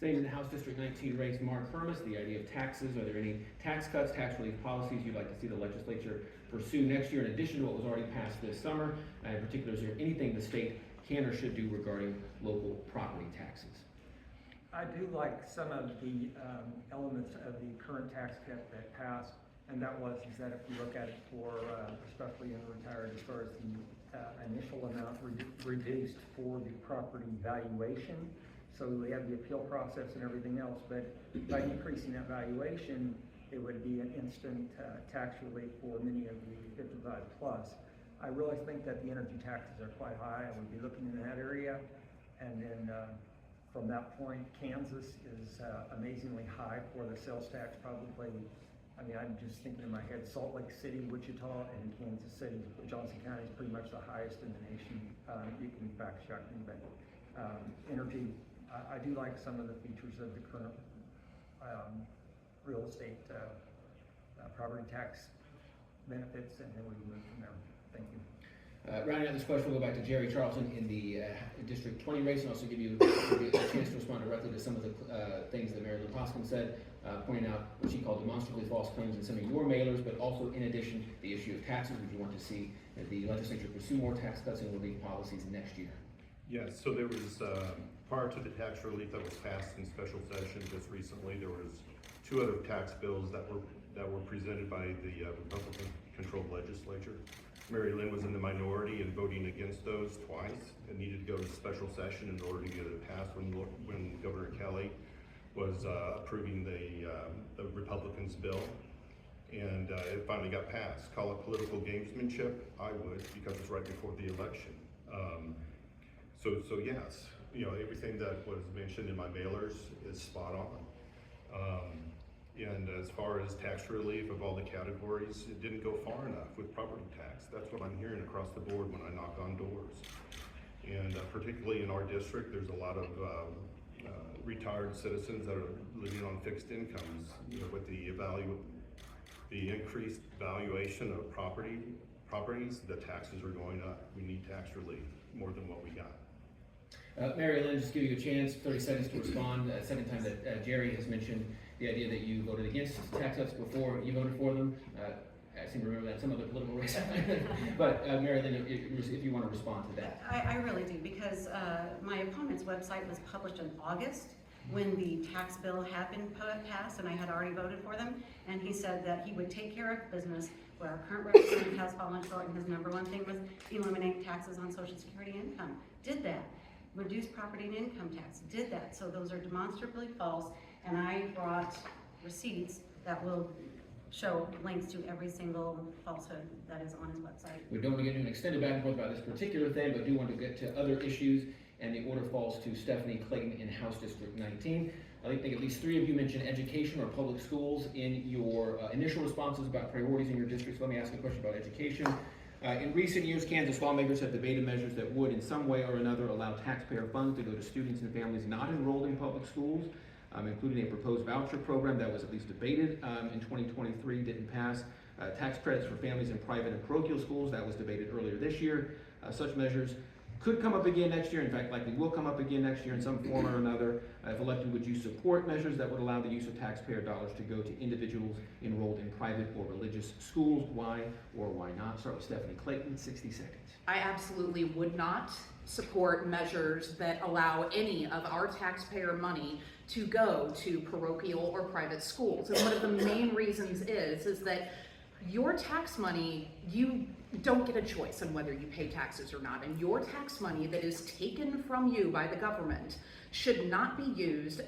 Staying in the House District 19 race, Mark Hermas, the idea of taxes. Are there any tax cuts, tax relief policies you'd like to see the legislature pursue next year in addition to what was already passed this summer? In particular, is there anything the state can or should do regarding local property taxes? I do like some of the elements of the current tax cut that passed, and that is that if you look at it for, especially in retired, as far as the initial amount reduced for the property valuation. So we have the appeal process and everything else, but by increasing that valuation, it would be an instant tax relief for many of the 55 plus. I really think that the energy taxes are quite high. I would be looking in that area, and then from that point, Kansas is amazingly high for the sales tax. Probably, I mean, I'm just thinking in my head, Salt Lake City, Wichita, and Kansas City. Johnson County is pretty much the highest in the nation. You can fact check me, but energy. I do like some of the features of the current real estate property tax benefits, and then we can move from there. Thank you. Rounding out this question, we'll go back to Jerry Charlton in the District 20 race, and also give you a chance to respond directly to some of the things that Mary Lynn Hoskins said, pointing out what she called demonstrably false claims in some of your mailers, but also in addition, the issue of taxes. Would you want to see the legislature pursue more tax cuts and relief policies next year? Yes, so there was, prior to the tax relief that was passed in special session just recently, there was 2 other tax bills that were presented by the Republican-controlled legislature. Mary Lynn was in the minority and voting against those twice. It needed to go to special session in order to get it passed when Governor Kelly was approving the Republicans' bill. And it finally got passed. Call it political gamesmanship? I would, because it's right before the election. So yes, you know, everything that was mentioned in my mailers is spot on. And as far as tax relief of all the categories, it didn't go far enough with property tax. That's what I'm hearing across the board when I knock on doors. And particularly in our district, there's a lot of retired citizens that are living on fixed incomes. You know, with the increased valuation of properties, the taxes are going up. We need tax relief more than what we got. Mary Lynn, just give you a chance, 30 seconds to respond. Second time that Jerry has mentioned the idea that you voted against tax cuts before you voted for them. I seem to remember that in some other political race. But Mary Lynn, if you want to respond to that. I really do, because my opponent's website was published in August when the tax bill had been passed, and I had already voted for them. And he said that he would take care of business where our current representative has fallen short, and his number one thing was eliminate taxes on Social Security income. Did that. Reduce property and income tax. Did that. So those are demonstrably false, and I brought receipts that will show links to every single falsehood that is on his website. We don't want to get into an extended back and forth about this particular thing, but do want to get to other issues, and the order falls to Stephanie Clayton in House District 19. I think at least 3 of you mentioned education or public schools in your initial responses about priorities in your districts. Let me ask a question about education. In recent years, Kansas lawmakers have debated measures that would, in some way or another, allow taxpayer funds to go to students and families not enrolled in public schools, including a proposed voucher program that was at least debated in 2023, didn't pass. Tax credits for families in private and parochial schools, that was debated earlier this year. Such measures could come up again next year. In fact, likely will come up again next year in some form or another. If elected, would you support measures that would allow the use of taxpayer dollars to go to individuals enrolled in private or religious schools? Why or why not? Start with Stephanie Clayton, 60 seconds. I absolutely would not support measures that allow any of our taxpayer money to go to parochial or private schools. And one of the main reasons is that your tax money, you don't get a choice on whether you pay taxes or not. And your tax money that is taken from you by the government should not be used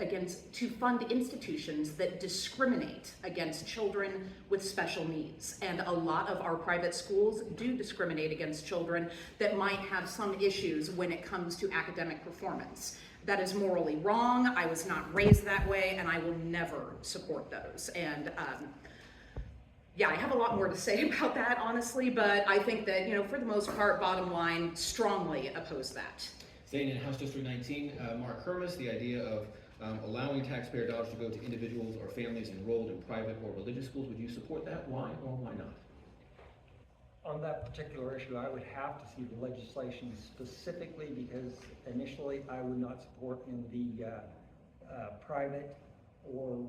to fund institutions that discriminate against children with special needs. And a lot of our private schools do discriminate against children that might have some issues when it comes to academic performance. That is morally wrong. I was not raised that way, and I will never support those. And yeah, I have a lot more to say about that, honestly, but I think that, for the most part, bottom line, strongly oppose that. Staying in House District 19, Mark Hermas, the idea of allowing taxpayer dollars to go to individuals or families enrolled in private or religious schools, would you support that? Why or why not? On that particular issue, I would have to see the legislation specifically, because initially I would not support in the private or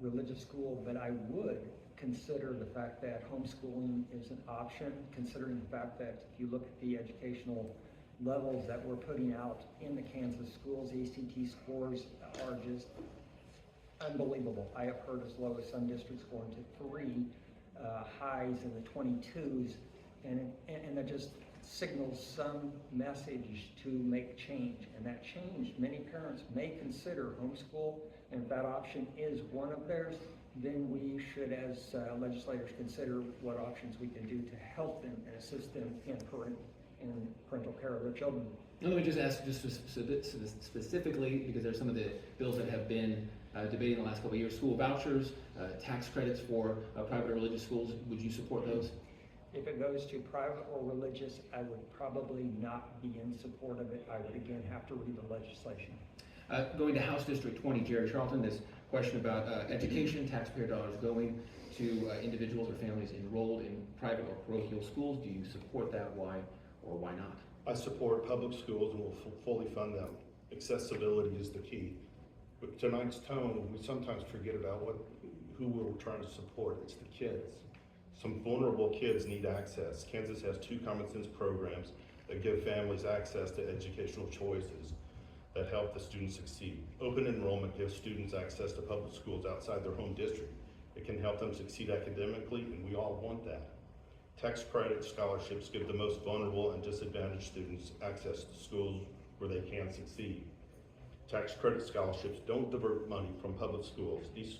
religious school, but I would consider the fact that homeschooling is an option, considering the fact that if you look at the educational levels that we're putting out in the Kansas schools, ACT scores are just unbelievable. I have heard as low as some districts going to 3, highs in the 22s, and that just signals some message to make change. And that change, many parents may consider homeschool, and if that option is one of theirs, then we should, as legislators, consider what options we can do to help them and assist them in parental care of their children. Now, let me just ask specifically, because there's some of the bills that have been debated in the last couple of years, school vouchers, tax credits for private or religious schools. Would you support those? If it goes to private or religious, I would probably not be in support of it. I would again have to read the legislation. Going to House District 20, Jerry Charlton, this question about education, taxpayer dollars going to individuals or families enrolled in private or parochial schools. Do you support that? Why or why not? I support public schools and will fully fund them. Accessibility is the key. With tonight's tone, we sometimes forget about who we're trying to support. It's the kids. Some vulnerable kids need access. Kansas has 2 common sense programs that give families access to educational choices that help the students succeed. Open enrollment gives students access to public schools outside their home district. It can help them succeed academically, and we all want that. Tax credit scholarships give the most vulnerable and disadvantaged students access to schools where they can succeed. Tax credit scholarships don't divert money from public schools. These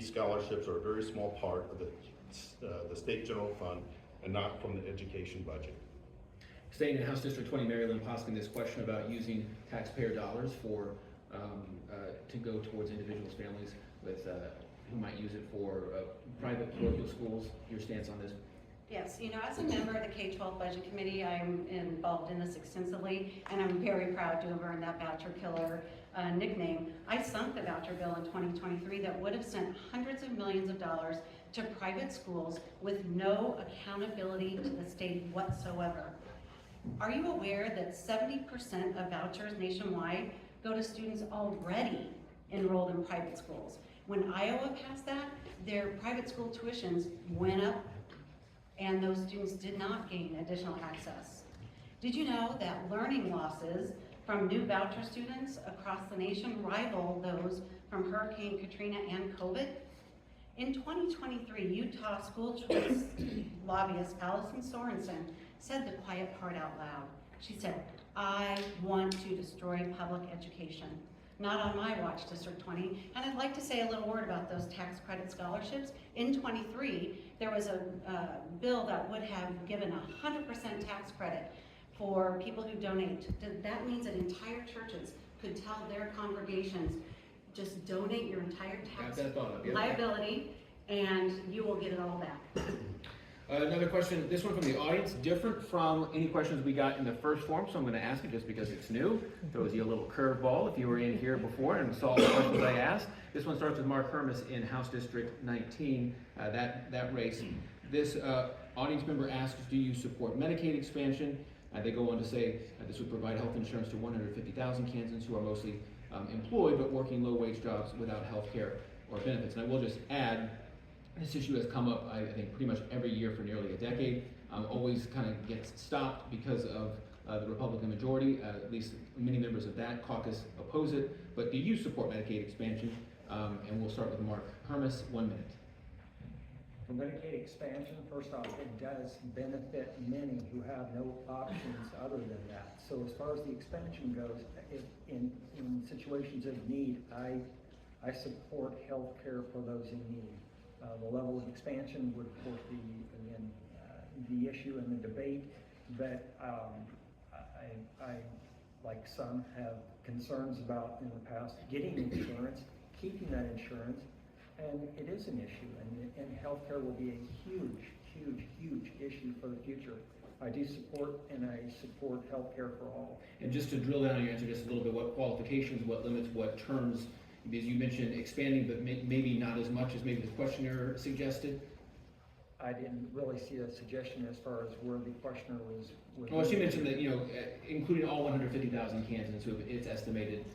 scholarships are a very small part of the state general fund and not from the education budget. Staying in House District 20, Merriam posting this question about using taxpayer dollars for to go towards individuals, families with who might use it for private parochial schools. Your stance on this? Yes, as a member of the K-12 Budget Committee, I'm involved in this extensively, and I'm very proud to have earned that voucher killer nickname. I sunk the voucher bill in 2023 that would have sent hundreds of millions of dollars to private schools with no accountability to the state whatsoever. Are you aware that 70% of vouchers nationwide go to students already enrolled in private schools? When Iowa passed that, their private school tuitions went up and those students did not gain additional access. Did you know that learning losses from new voucher students across the nation rival those from Hurricane Katrina and COVID? In 2023, Utah school choice lobbyist Allison Sorensen said the quiet part out loud. She said, "I want to destroy public education." Not on my watch, District 20. And I'd like to say a little word about those tax credit scholarships. In 23, there was a bill that would have given 100% tax credit for people who donate. That means that entire churches could tell their congregations, just donate your entire tax liability and you will get it all back. Another question, this one from the audience, different from any questions we got in the first form, so I'm going to ask it just because it's new. Throws you a little curveball if you were in here before and saw the questions I asked. This one starts with Mark Hermes in House District 19, that race. This audience member asks, do you support Medicaid expansion? They go on to say this would provide health insurance to 150,000 Kansans who are mostly employed but working low-wage jobs without health care or benefits. And I will just add, this issue has come up, I think, pretty much every year for nearly a decade. Always kind of gets stopped because of the Republican majority. At least many members of that caucus oppose it. But do you support Medicaid expansion? And we'll start with Mark Hermes, 1 minute. For Medicaid expansion, first off, it does benefit many who have no options other than that. So as far as the expansion goes, in situations of need, I support health care for those in need. The level of expansion would, of course, be, again, the issue and the debate, but I, like some, have concerns about, in the past, getting insurance, keeping that insurance, and it is an issue, and healthcare will be a huge, huge, huge issue for the future. I do support, and I support healthcare for all. And just to drill down on your answer just a little bit, what qualifications, what limits, what terms? Because you mentioned expanding, but maybe not as much as maybe the questioner suggested. I didn't really see a suggestion as far as where the questioner was. Well, she mentioned that, including all 150,000 Kansans who it's estimated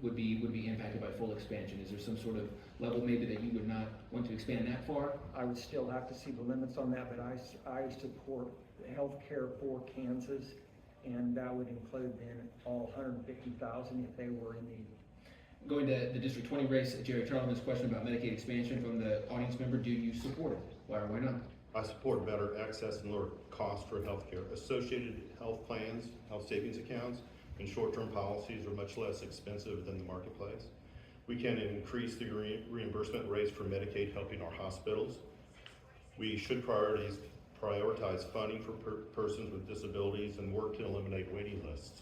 would be impacted by full expansion? Is there some sort of level maybe that you would not want to expand that far? I would still have to see the limits on that, but I support healthcare for Kansas, and that would include then all 150,000 if they were in need. Going to the District 20 race, Jerry Charleman's question about Medicaid expansion from the audience member, do you support it? Why or why not? I support better access and lower cost for healthcare. Associated health plans, health savings accounts, and short-term policies are much less expensive than the marketplace. We can increase the reimbursement rates for Medicaid, helping our hospitals. We should prioritize funding for persons with disabilities and work to eliminate waiting lists.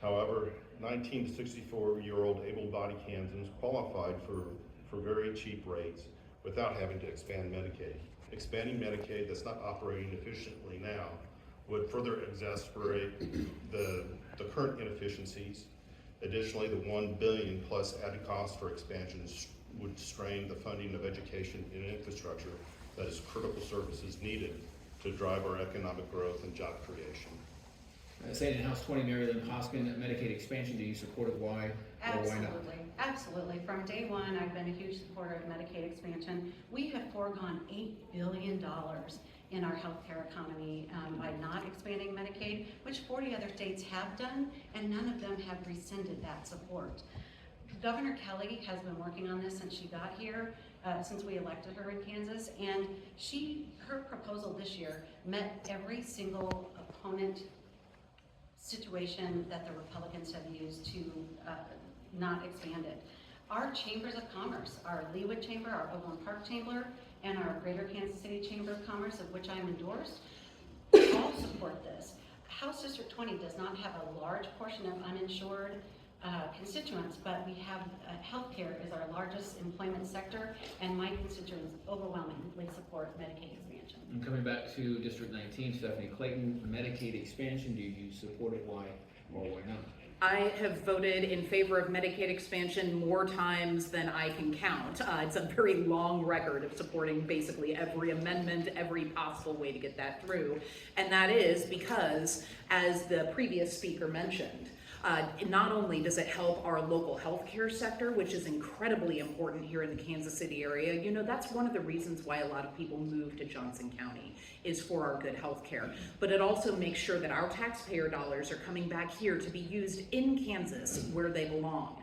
However, 19 to 64-year-old able-bodied Kansans qualified for very cheap rates without having to expand Medicaid. Expanding Medicaid that's not operating efficiently now would further exacerbate the current inefficiencies. Additionally, the $1 billion plus added cost for expansions would strain the funding of education and infrastructure that is critical services needed to drive our economic growth and job creation. Saying in House 20, Merriam Hoskin, Medicaid expansion, do you support it? Why or why not? Absolutely. From day one, I've been a huge supporter of Medicaid expansion. We have foregone $8 billion in our healthcare economy by not expanding Medicaid, which 40 other states have done, and none of them have rescinded that support. Governor Kelly has been working on this since she got here, since we elected her in Kansas, and her proposal this year met every single opponent situation that the Republicans have used to not expand it. Our chambers of commerce, our Leawood Chamber, our Overland Park Chamber, and our Greater Kansas City Chamber of Commerce, of which I am endorsed, all support this. House District 20 does not have a large portion of uninsured constituents, but we have healthcare is our largest employment sector, and my constituents overwhelmingly support Medicaid expansion. And coming back to District 19, Stephanie Clayton, Medicaid expansion, do you support it? Why or why not? I have voted in favor of Medicaid expansion more times than I can count. It's a very long record of supporting basically every amendment, every possible way to get that through. And that is because, as the previous speaker mentioned, not only does it help our local healthcare sector, which is incredibly important here in the Kansas City area. You know, that's one of the reasons why a lot of people move to Johnson County, is for our good healthcare. But it also makes sure that our taxpayer dollars are coming back here to be used in Kansas where they belong.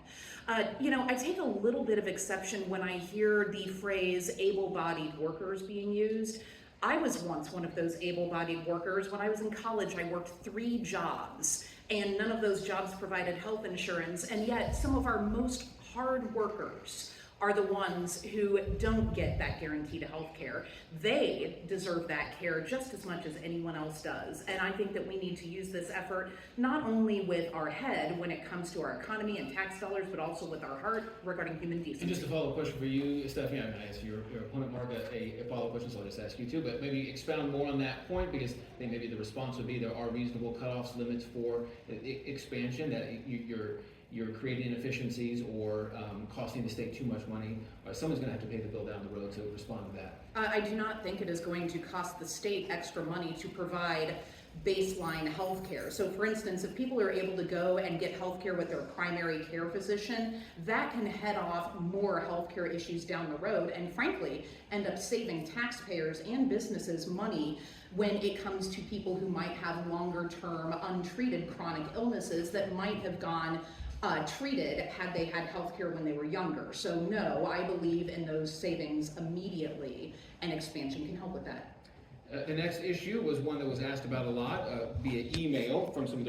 You know, I take a little bit of exception when I hear the phrase able-bodied workers being used. I was once one of those able-bodied workers. When I was in college, I worked 3 jobs. And none of those jobs provided health insurance, and yet some of our most hard workers are the ones who don't get that guaranteed health care. They deserve that care just as much as anyone else does. And I think that we need to use this effort not only with our head when it comes to our economy and tax dollars, but also with our heart regarding human decency. And just a follow-up question for you, Stephanie. I'm going to ask your opponent, Mark, a follow-up question, so I'll just ask you too, but maybe expound more on that point, because I think maybe the response would be there are reasonable cutoffs, limits for expansion, that you're creating inefficiencies or costing the state too much money. Someone's going to have to pay the bill down the road, so respond to that. I do not think it is going to cost the state extra money to provide baseline health care. So for instance, if people are able to go and get health care with their primary care physician, that can head off more health care issues down the road, and frankly, end up saving taxpayers and businesses money when it comes to people who might have longer term untreated chronic illnesses that might have gone treated had they had health care when they were younger. So no, I believe in those savings immediately, and expansion can help with that. The next issue was one that was asked about a lot via email from some of the